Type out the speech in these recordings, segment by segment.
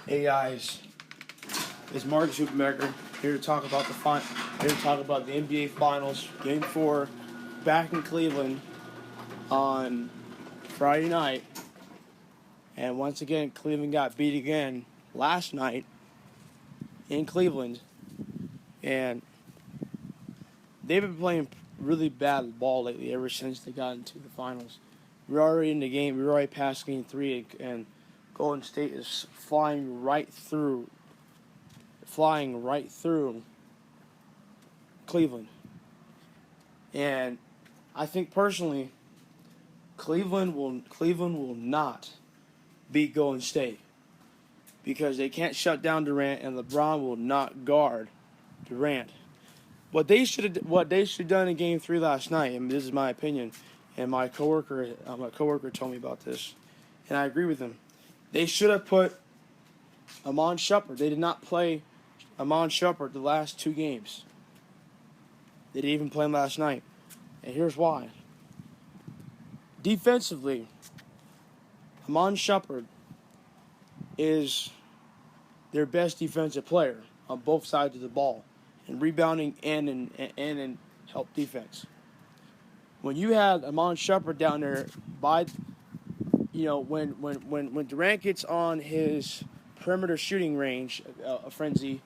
Hey guys, it's Marcus Hoopenbecker here to talk about the NBA Finals, Game 4, back in Cleveland on Friday night. And once again, Cleveland got beat again last night in Cleveland. And they've been playing really bad ball lately ever since they got into the finals. We're already in the game. We're already past Game 3, and Golden State is flying right through Cleveland. And I think personally, Cleveland will not beat Golden State because they can't shut down Durant, and LeBron will not guard Durant. What they should have done in Game 3 last night, and this is my opinion, and my coworker told me about this, and I agree with him. They should have put Iman Shumpert. They did not play Iman Shumpert the last two games. They didn't even play him last night. And here's why. Defensively, Iman Shumpert is their best defensive player on both sides of the ball, in rebounding and in help defense. When you have Iman Shumpert down there when Durant gets on his perimeter shooting range, a frenzy,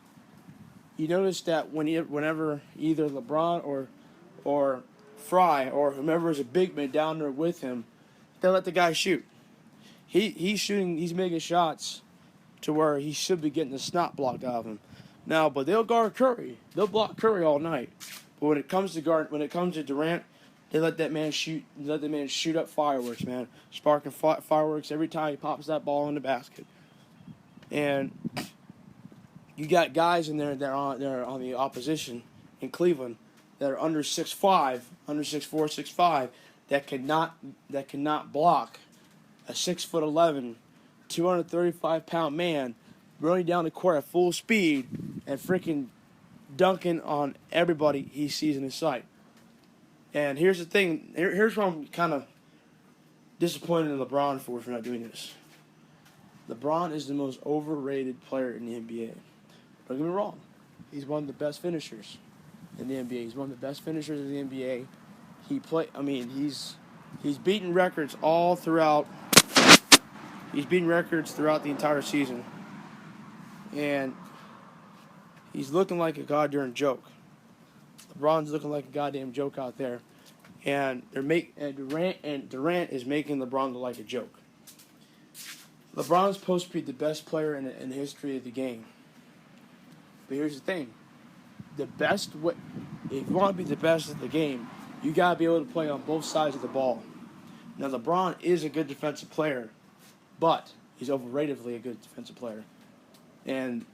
you notice that whenever either LeBron or Fry or whomever is a big man down there with him, they let the guy shoot. He's making shots to where he should be getting the snot blocked out of him. Now, but they'll guard Curry. They'll block Curry all night. But when it comes to Durant, they let that man shoot. Let the man shoot up fireworks, man. Sparking fireworks every time he pops that ball in the basket. And you got guys in there that are on the opposition in Cleveland that are under 6'5", under 6'4", 6'5", that cannot block a 6'11", 235-pound man running down the court at full speed and freaking dunking on everybody he sees in his sight. And here's the thing. Here's where I'm kind of disappointed in LeBron for not doing this. LeBron is the most overrated player in the NBA. Don't get me wrong. He's one of the best finishers in the NBA. He's one of the best finishers in the NBA. He's beaten records all throughout. He's beaten records throughout the entire season. And he's looking like a goddamn joke. LeBron's looking like a goddamn joke out there. And Durant is making LeBron look like a joke. LeBron's supposed to be the best player in the history of the game. But here's the thing. If you want to be the best at the game, you got to be able to play on both sides of the ball. Now, LeBron is a good defensive player, but he's overratedly a good defensive player. And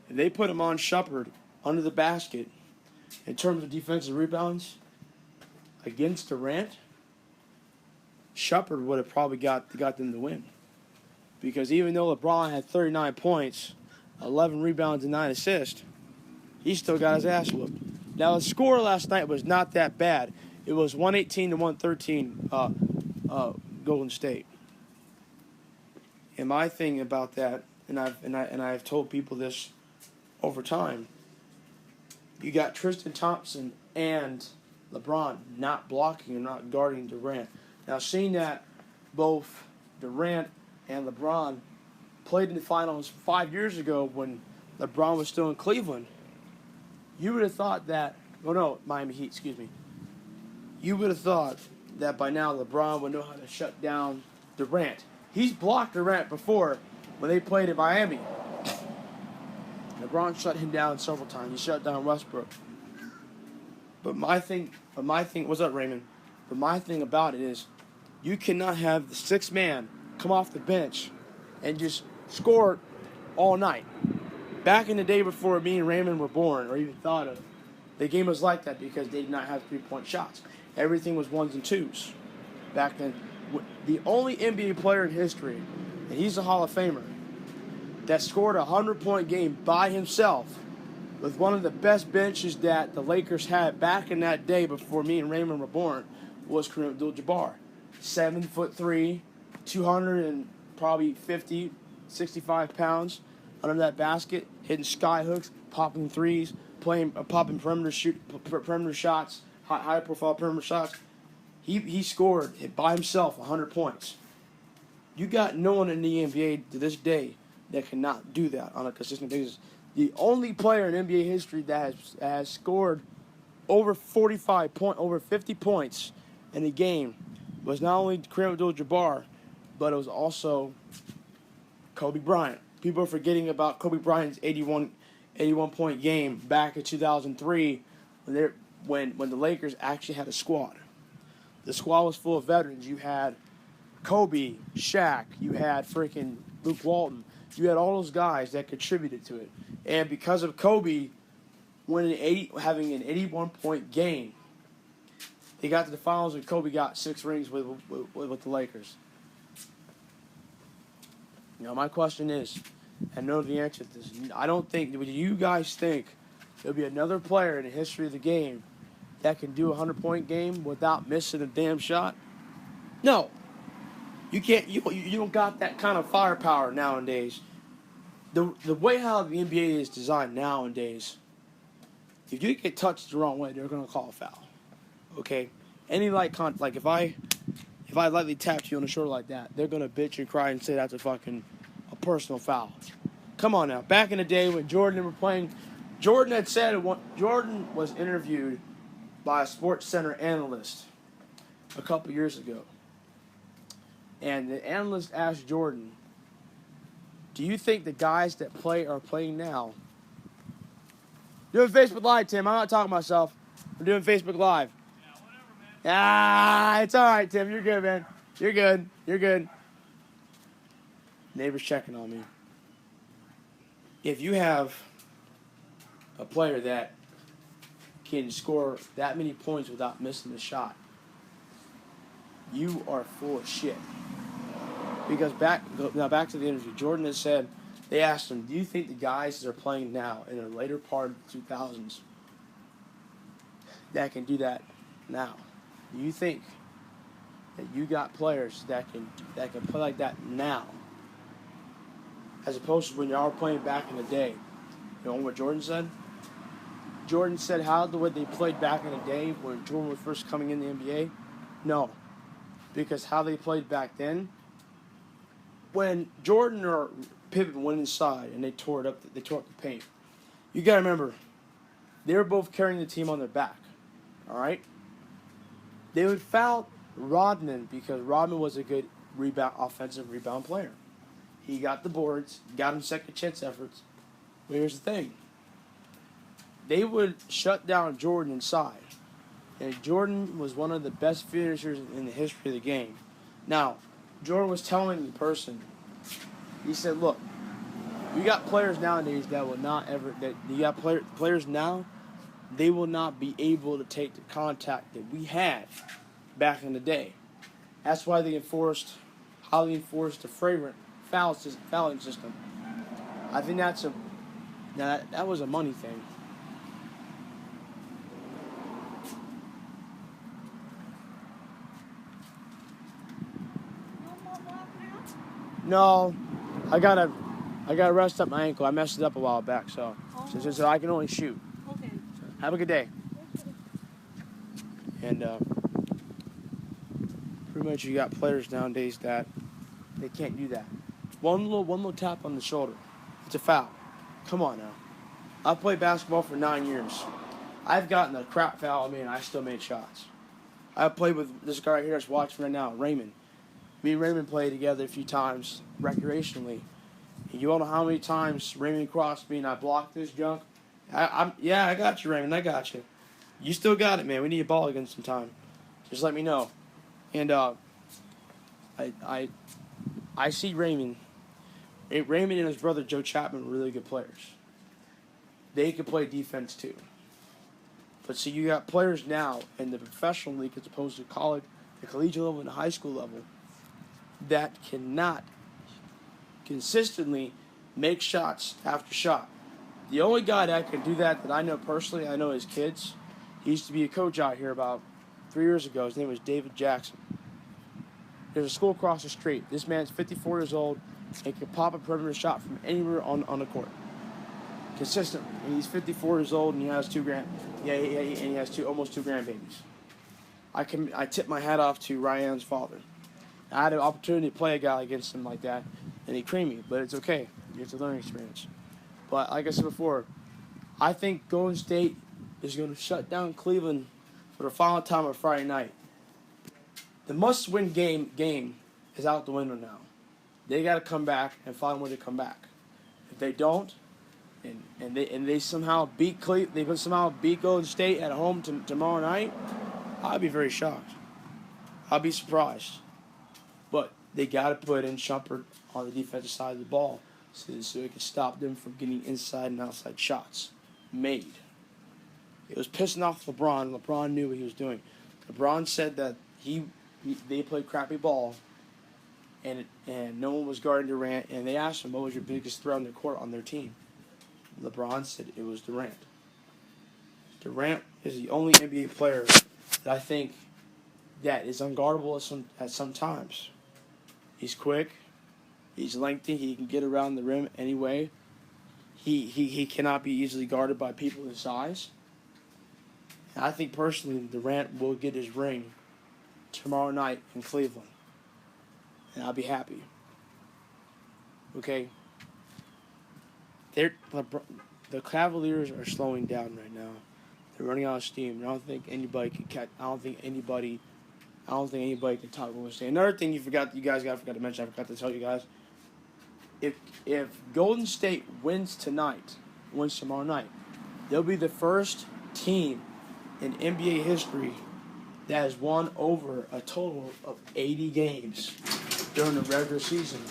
if they put Iman Shumpert under the basket in terms of defensive rebounds against Durant, Shumpert would have probably got them the win. Because even though LeBron had 39 points, 11 rebounds, and 9 assists, he still got his ass whooped. Now, the score last night was not that bad. It was 118-113 Golden State. And my thing about that, and I've told people this over time, you got Tristan Thompson and LeBron not blocking and not guarding Durant. Now, seeing that both Durant and LeBron played in the finals 5 years ago when LeBron was still in Cleveland, you would have thought that, Miami Heat, excuse me. You would have thought that by now LeBron would know how to shut down Durant. He's blocked Durant before when they played in Miami. LeBron shut him down several times. He shut down Westbrook. But my thing, what's up, Raymond? But my thing about it is, you cannot have the sixth man come off the bench and just score all night. Back in the day before me and Raymond were born, or even thought of, the game was like that because they did not have three-point shots. Everything was ones and twos. Back then, the only NBA player in history, and he's a Hall of Famer, that scored a 100-point game by himself with one of the best benches that the Lakers had back in that day before me and Raymond were born, was Kareem Abdul-Jabbar. 7'3", 200 and probably 50, 65 pounds. under that basket, hitting sky hooks, popping threes, popping perimeter shots, high profile perimeter shots. He scored by himself 100 points. You got no one in the NBA to this day that cannot do that on a consistent basis. The only player in NBA history that has scored over 50 points in a game was not only Kareem Abdul-Jabbar, but it was also Kobe Bryant. People are forgetting about Kobe Bryant's 81 point game back in 2003 when the Lakers actually had a squad. The squad was full of veterans. You had Kobe, Shaq, you had freaking Luke Walton. You had all those guys that contributed to it. And because of Kobe having an 81-point game, they got to the finals and Kobe got 6 rings with the Lakers. Now, my question is, I know the answer to this. I don't think, do you guys think there'll be another player in the history of the game that can do a 100-point game without missing a damn shot? No. You can't. You don't got that kind of firepower nowadays. The way how the NBA is designed nowadays, if you get touched the wrong way, they're gonna call a foul. Okay, any light like if I lightly tapped you on the shoulder like that, they're gonna bitch and cry and say that's a personal foul. Come on now. Back in the day when Jordan were playing, Jordan was interviewed by a Sports Center analyst a couple years ago. And the analyst asked Jordan, do you think the guys that are playing now... Doing Facebook Live, Tim. I'm not talking to myself. I'm doing Facebook Live. Yeah, whatever, man. It's all right, Tim. You're good, man. You're good. Neighbor's checking on me. If you have a player that can score that many points without missing a shot, you are full of shit. Because back to the interview, Jordan has said, they asked him, do you think the guys that are playing now in the later part of the 2000s that can do that now? Do you think that you got players that can play like that now, as opposed to when y'all were playing back in the day? You know what Jordan said? Jordan said how the way they played back in the day when Jordan was first coming in the NBA? No. Because how they played back then, when Jordan or Pippen went inside and they tore up the paint, you got to remember, they were both carrying the team on their back. All right? They would foul Rodman because Rodman was a good offensive rebound player. He got the boards, got him second chance efforts. But here's the thing. They would shut down Jordan inside. And Jordan was one of the best finishers in the history of the game. Now, Jordan was telling the person, he said, look, you got players nowadays that will not ever, players now, they will not be able to take the contact that we had back in the day. That's why they highly enforced the flagrant fouling system. I think that was a money thing. No, I gotta rest up my ankle. I messed it up a while back, so I can only shoot. Okay. Have a good day. And pretty much you got players nowadays that they can't do that. One little tap on the shoulder, it's a foul. Come on now. I played basketball for 9 years. I've gotten a crap foul on me, and I still made shots. I played with this guy right here that's watching right now, Raymond. Me and Raymond played together a few times recreationally. And you all know how many times Raymond crossed me and I blocked this junk? I got you, Raymond. I got you. You still got it, man. We need a ball again sometime. Just let me know. And I see Raymond. Raymond and his brother Joe Chapman were really good players. They could play defense too. But see, you got players now in the professional league as opposed to college, the collegiate level, and the high school level that cannot consistently make shots after shot. The only guy that can do that I know personally, I know his kids. He used to be a coach out here about 3 years ago. His name was David Jackson. There's a school across the street. This man's 54 years old. and can pop a perimeter shot from anywhere on the court consistently. And he's 54 years old, and he has and he has almost two grandbabies. I tip my hat off to Ryan's father. I had an opportunity to play a guy against him like that, and he creamed me, but it's okay. It's a learning experience. But like I said before, I think Golden State is going to shut down Cleveland for the final time on Friday night. The must-win game is out the window now. They got to come back and find a way to come back. If they don't, and they somehow beat Golden State at home tomorrow night, I'd be very shocked. I'd be surprised. But they got to put in Shumpert on the defensive side of the ball so it can stop them from getting inside and outside shots made. It was pissing off LeBron. LeBron knew what he was doing. LeBron said that they played crappy ball, and no one was guarding Durant. And they asked him, "What was your biggest threat on the court on their team?" LeBron said it was Durant. Durant is the only NBA player that I think that is unguardable at some times. He's quick. He's lengthy. He can get around the rim anyway. He cannot be easily guarded by people his size. And I think personally Durant will get his ring tomorrow night in Cleveland. And I'll be happy. Okay? The Cavaliers are slowing down right now. They're running out of steam. I don't think anybody can catch. I don't think anybody can top Golden State. Another thing you forgot to mention. I forgot to tell you guys. If Golden State wins tomorrow night, they'll be the first team in NBA history that has won over a total of 80 games during the regular season,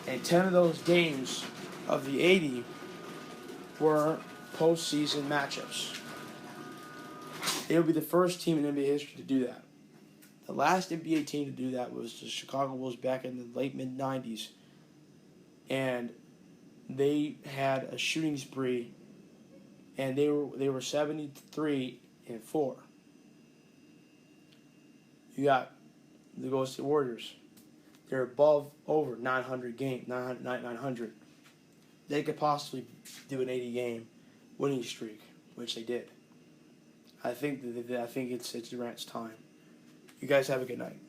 and 10 of those games of the 80 were postseason matchups. They'll be the first team in NBA history to do that. The last NBA team to do that was the Chicago Bulls back in the late mid-90s. And they had a shooting spree, and they were 73-4. You got the Golden State Warriors. They're over 900 games, 900. They could possibly do an 80-game winning streak, which they did. I think it's Durant's time. You guys have a good night.